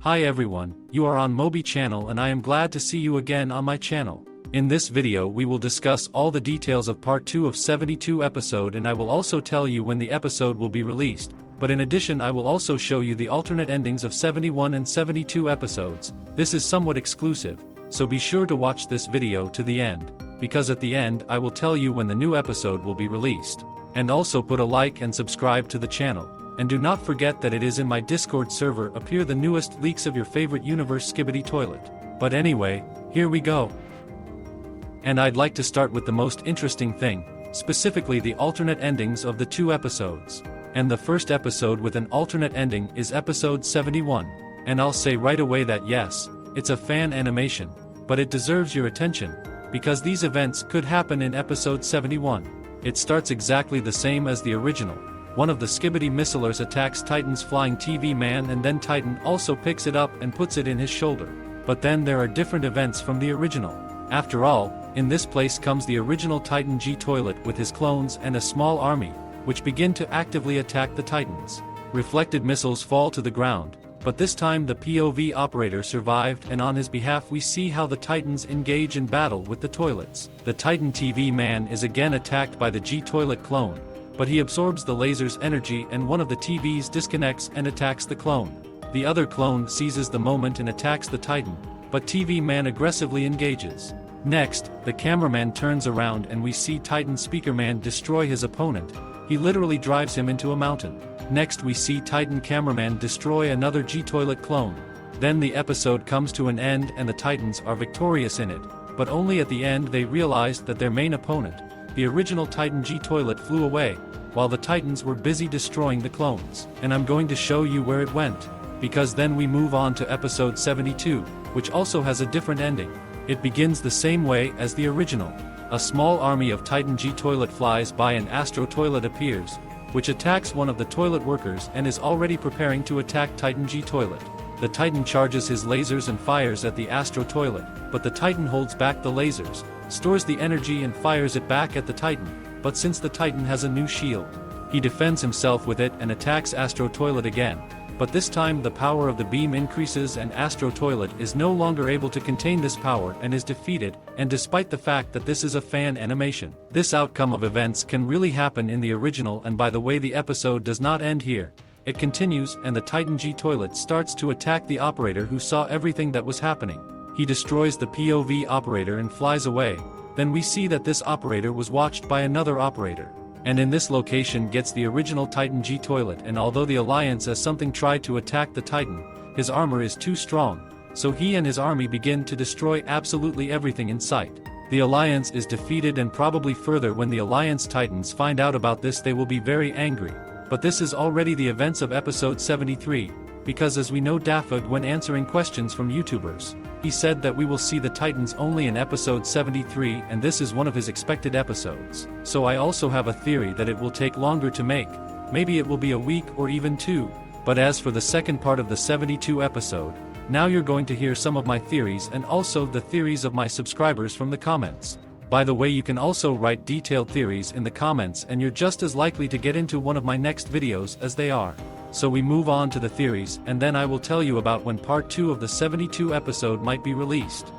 Hi everyone, you are on Mobi channel and I am glad to see you again on my channel. In this video we will discuss all the details of part 2 of 72 episode and I will also tell you when the episode will be released, but in addition I will also show you the alternate endings of 71 and 72 episodes. This is somewhat exclusive, so be sure to watch this video to the end, because at the end I will tell you when the new episode will be released. And also put a like and subscribe to the channel. And do not forget that it is in my Discord server appear the newest leaks of your favorite universe SKIBIDI toilet. But anyway, here we go. And I'd like to start with the most interesting thing, specifically the alternate endings of the 2 episodes. And the first episode with an alternate ending is episode 71. And I'll say right away that yes, it's a fan animation, but it deserves your attention, because these events could happen in episode 71. It starts exactly the same as the original. One of the SKIBIDI missilers attacks Titan's flying TV man and then Titan also picks it up and puts it in his shoulder. But then there are different events from the original. After all, in this place comes the original Titan G toilet with his clones and a small army, which begin to actively attack the Titans. Reflected missiles fall to the ground, but this time the POV operator survived and on his behalf we see how the Titans engage in battle with the toilets. The Titan TV man is again attacked by the G toilet clone, but he absorbs the laser's energy and one of the TVs disconnects and attacks the clone. The other clone seizes the moment and attacks the Titan, but TV man aggressively engages. Next, the cameraman turns around and we see Titan Speaker Man destroy his opponent. He literally drives him into a mountain. Next we see Titan Cameraman destroy another G-Toilet clone. Then the episode comes to an end and the Titans are victorious in it, but only at the end they realized that their main opponent, the original Titan G-Toilet, flew away, while the Titans were busy destroying the clones. And I'm going to show you where it went, because then we move on to episode 72, which also has a different ending. It begins the same way as the original. A small army of Titan G-Toilet flies by and Astro Toilet appears, which attacks one of the toilet workers and is already preparing to attack Titan G-Toilet. The Titan charges his lasers and fires at the Astro Toilet, but the Titan holds back the lasers, stores the energy and fires it back at the Titan, but since the Titan has a new shield, he defends himself with it and attacks Astro Toilet again. But this time the power of the beam increases and Astro Toilet is no longer able to contain this power and is defeated, and despite the fact that this is a fan animation, this outcome of events can really happen in the original. And by the way, the episode does not end here. It continues and the Titan G Toilet starts to attack the operator who saw everything that was happening. He destroys the POV operator and flies away. Then we see that this operator was watched by another operator. And in this location gets the original Titan G Toilet, and although the Alliance as something tried to attack the Titan, his armor is too strong, so he and his army begin to destroy absolutely everything in sight. The Alliance is defeated and probably further when the Alliance Titans find out about this they will be very angry. But this is already the events of episode 73, because as we know DaFuq when answering questions from YouTubers, he said that we will see the Titans only in episode 73 and this is one of his expected episodes. So I also have a theory that it will take longer to make, maybe it will be a week or even 2. But as for the second part of the 72 episode, now you're going to hear some of my theories and also the theories of my subscribers from the comments. By the way, you can also write detailed theories in the comments and you're just as likely to get into one of my next videos as they are. So we move on to the theories and then I will tell you about when part 2 of the 72 episode might be released.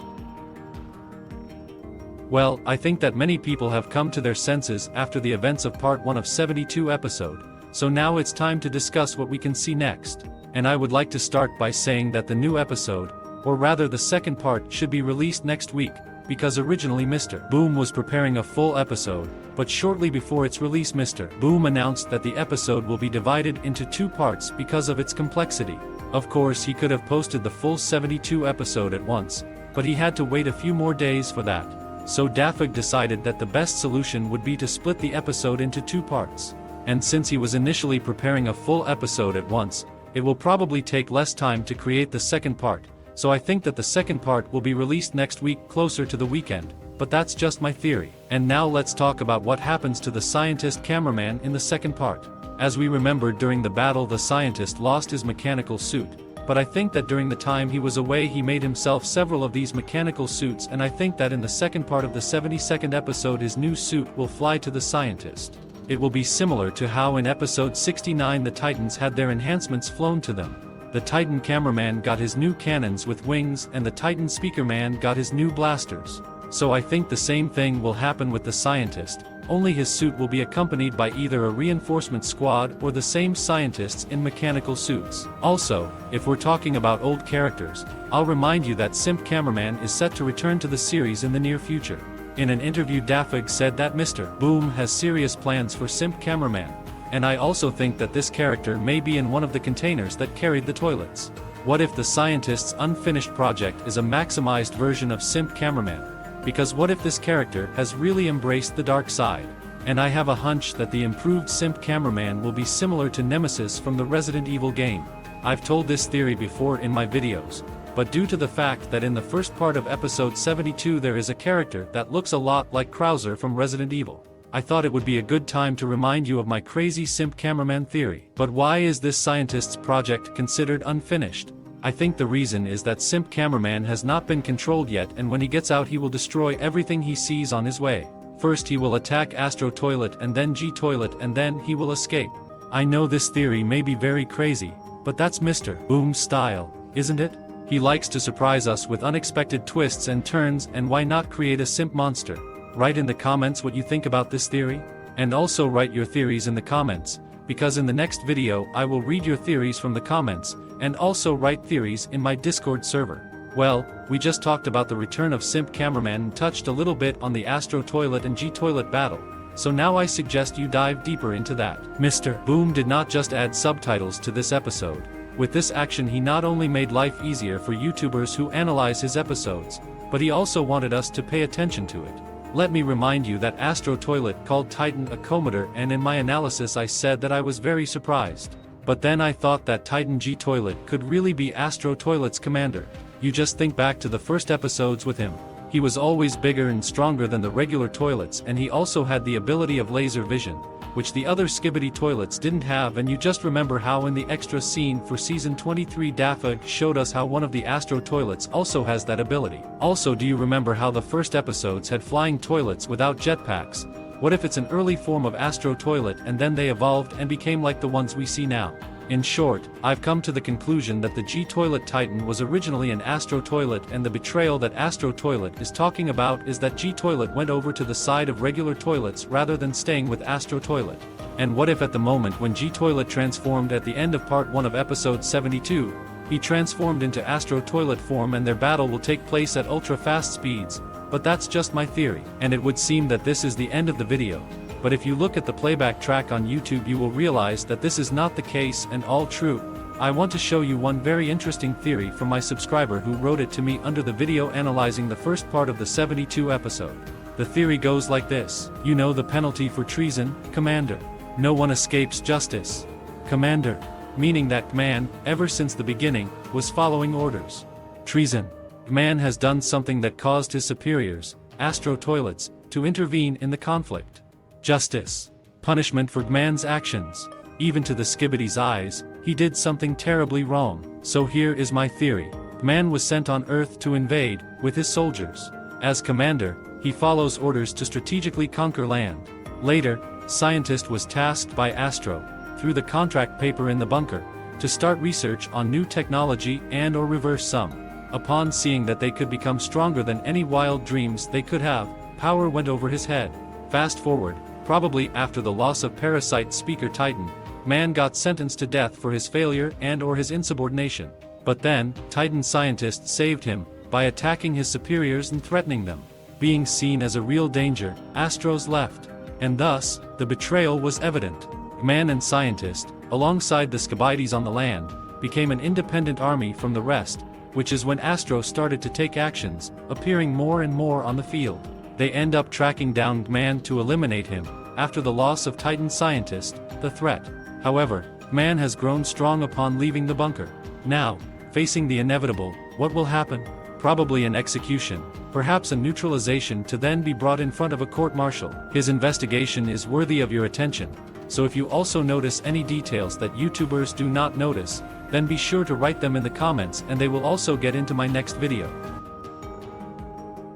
Well, I think that many people have come to their senses after the events of part 1 of 72 episode, so now it's time to discuss what we can see next. And I would like to start by saying that the new episode, or rather the second part, should be released next week, because originally Mr. Boom was preparing a full episode, but shortly before its release Mr. Boom announced that the episode will be divided into 2 parts because of its complexity. Of course he could have posted the full 72 episode at once, but he had to wait a few more days for that. So DaFuq decided that the best solution would be to split the episode into 2 parts. And since he was initially preparing a full episode at once, it will probably take less time to create the second part. So I think that the second part will be released next week closer to the weekend, but that's just my theory. And now let's talk about what happens to the scientist cameraman in the second part. As we remember, during the battle the scientist lost his mechanical suit, but I think that during the time he was away he made himself several of these mechanical suits, and I think that in the second part of the 72nd episode his new suit will fly to the scientist. It will be similar to how in episode 69 the Titans had their enhancements flown to them. the Titan cameraman got his new cannons with wings and the Titan speaker man got his new blasters. So I think the same thing will happen with the scientist, only his suit will be accompanied by either a reinforcement squad or the same scientists in mechanical suits. Also, if we're talking about old characters, I'll remind you that Simp Cameraman is set to return to the series in the near future. In an interview DaFuq said that Mr. Boom has serious plans for Simp Cameraman, and I also think that this character may be in one of the containers that carried the toilets. What if the scientist's unfinished project is a maximized version of Simp Cameraman? Because what if this character has really embraced the dark side? And I have a hunch that the improved Simp Cameraman will be similar to Nemesis from the Resident Evil game. I've told this theory before in my videos, but due to the fact that in the first part of episode 72 there is a character that looks a lot like Krauser from Resident Evil, I thought it would be a good time to remind you of my crazy Simp Cameraman theory. But why is this scientist's project considered unfinished? I think the reason is that Simp Cameraman has not been controlled yet, and when he gets out he will destroy everything he sees on his way. First he will attack Astro Toilet and then G Toilet and then he will escape. I know this theory may be very crazy, but that's Mr. Boom's style, isn't it? He likes to surprise us with unexpected twists and turns, and why not create a simp monster? Write in the comments what you think about this theory, and also write your theories in the comments, because in the next video I will read your theories from the comments, and also write theories in my Discord server. Well, we just talked about the return of Simp Cameraman and touched a little bit on the Astro Toilet and G Toilet battle, so now I suggest you dive deeper into that. Mr. Boom did not just add subtitles to this episode. With this action he not only made life easier for YouTubers who analyze his episodes, but he also wanted us to pay attention to it. Let me remind you that Astro Toilet called Titan a commodore, and in my analysis I said that I was very surprised. But then I thought that Titan G Toilet could really be Astro Toilet's commander. You just think back to the first episodes with him. He was always bigger and stronger than the regular toilets, and he also had the ability of laser vision, which the other SKIBIDI toilets didn't have. And you just remember how in the extra scene for season 23 DaFuq showed us how one of the Astro toilets also has that ability. Also, do you remember how the first episodes had flying toilets without jetpacks? What if it's an early form of Astro Toilet and then they evolved and became like the ones we see now? In short, I've come to the conclusion that the G Toilet Titan was originally an Astro Toilet, and the betrayal that Astro Toilet is talking about is that G Toilet went over to the side of regular toilets rather than staying with Astro Toilet. And what if at the moment when G Toilet transformed at the end of part 1 of episode 72, he transformed into Astro Toilet form and their battle will take place at ultra fast speeds? But that's just my theory, and it would seem that this is the end of the video. But if you look at the playback track on YouTube you will realize that this is not the case and all true. I want to show you one very interesting theory from my subscriber who wrote it to me under the video analyzing the first part of the 72 episode. The theory goes like this. You know the penalty for treason, Commander? No one escapes justice. Commander. Meaning that man, ever since the beginning, was following orders. Treason. Man has done something that caused his superiors, Astro Toilets, to intervene in the conflict. Justice. Punishment for man's actions. Even to the SKIBIDI's eyes, he did something terribly wrong. So here is my theory. Man was sent on Earth to invade, with his soldiers. As commander, he follows orders to strategically conquer land. Later, Scientist was tasked by Astro, through the contract paper in the bunker, to start research on new technology and/or reverse some. Upon seeing that they could become stronger than any wild dreams they could have, power went over his head. Fast forward, probably after the loss of Parasite Speaker Titan, man got sentenced to death for his failure and/or his insubordination. But then, Titan Scientist saved him, by attacking his superiors and threatening them. Being seen as a real danger, Astros left. And thus, the betrayal was evident. Man and Scientist, alongside the SKIBIDIs on the land, became an independent army from the rest, which is when Astro started to take actions, appearing more and more on the field. They end up tracking down Man to eliminate him, after the loss of Titan Scientist, the threat. However, Man has grown strong upon leaving the bunker. Now, facing the inevitable, what will happen? Probably an execution, perhaps a neutralization to then be brought in front of a court-martial. His investigation is worthy of your attention, so if you also notice any details that YouTubers do not notice, then be sure to write them in the comments and they will also get into my next video.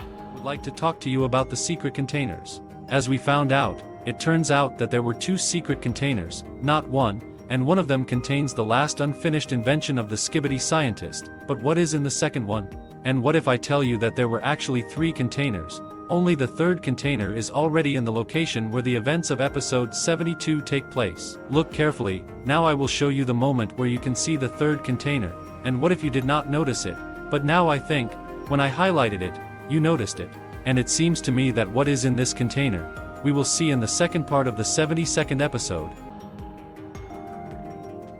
I would like to talk to you about the secret containers. As we found out, it turns out that there were 2 secret containers, not one, and one of them contains the last unfinished invention of the SKIBIDI scientist. But what is in the second one? And what if I tell you that there were actually 3 containers? Only the third container is already in the location where the events of episode 72 take place. Look carefully, now I will show you the moment where you can see the third container. And what if you did not notice it? But now I think, when I highlighted it, you noticed it. And it seems to me that what is in this container, we will see in the second part of the 72nd episode.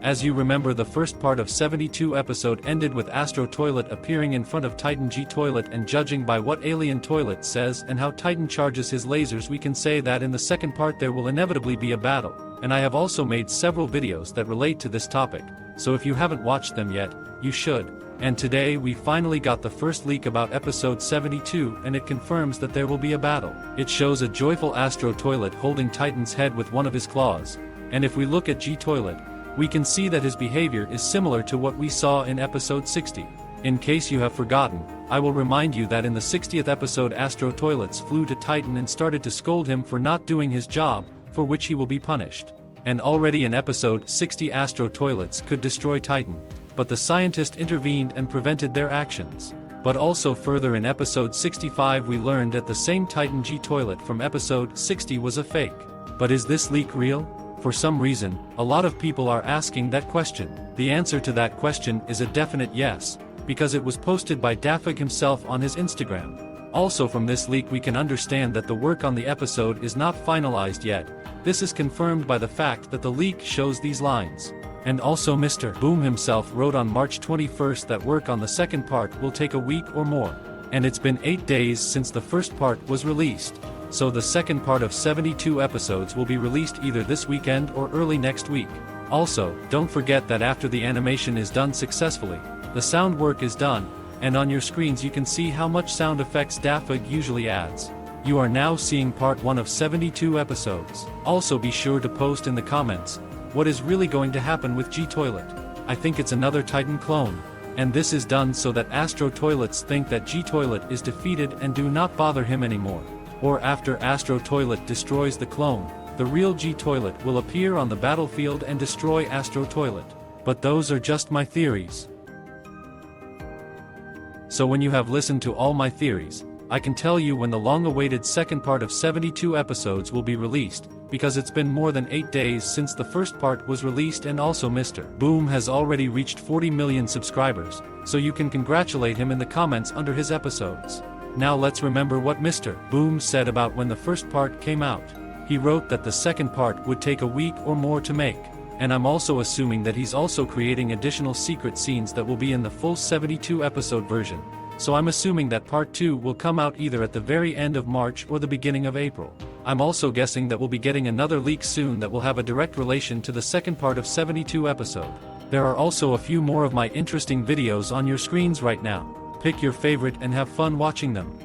As you remember, the first part of 72 episode ended with Astro Toilet appearing in front of Titan G Toilet, and judging by what Alien Toilet says and how Titan charges his lasers, we can say that in the second part there will inevitably be a battle. And I have also made several videos that relate to this topic, so if you haven't watched them yet, you should. And today we finally got the first leak about episode 72, and it confirms that there will be a battle. It shows a joyful Astro Toilet holding Titan's head with one of his claws, and if we look at G Toilet, we can see that his behavior is similar to what we saw in episode 60. In case you have forgotten, I will remind you that in the 60th episode Astro Toilets flew to Titan and started to scold him for not doing his job, for which he will be punished. And already in episode 60 Astro Toilets could destroy Titan, but the scientist intervened and prevented their actions. But also further in episode 65 we learned that the same Titan G Toilet from episode 60 was a fake. But is this leak real? For some reason, a lot of people are asking that question. The answer to that question is a definite yes, because it was posted by DaFuq himself on his Instagram. Also from this leak we can understand that the work on the episode is not finalized yet. This is confirmed by the fact that the leak shows these lines. And also Mr. Boom himself wrote on March 21st that work on the second part will take a week or more. And it's been 8 days since the first part was released. So the second part of 72 episodes will be released either this weekend or early next week. Also, don't forget that after the animation is done successfully, the sound work is done, and on your screens you can see how much sound effects DaFuq usually adds. You are now seeing part 1 of 72 episodes. Also be sure to post in the comments, what is really going to happen with G Toilet? I think it's another Titan clone. And this is done so that Astro Toilets think that G Toilet is defeated and do not bother him anymore. Or after Astro Toilet destroys the clone, the real G Toilet will appear on the battlefield and destroy Astro Toilet. But those are just my theories. So when you have listened to all my theories, I can tell you when the long-awaited second part of 72 episodes will be released, because it's been more than 8 days since the first part was released, and also Mr. Boom has already reached 40 million subscribers, so you can congratulate him in the comments under his episodes. Now let's remember what Mr. Boom said about when the first part came out. He wrote that the second part would take a week or more to make, and I'm also assuming that he's also creating additional secret scenes that will be in the full 72 episode version. So I'm assuming that part 2 will come out either at the very end of March or the beginning of April. I'm also guessing that we'll be getting another leak soon that will have a direct relation to the second part of 72 episode. There are also a few more of my interesting videos on your screens right now. Pick your favorite and have fun watching them.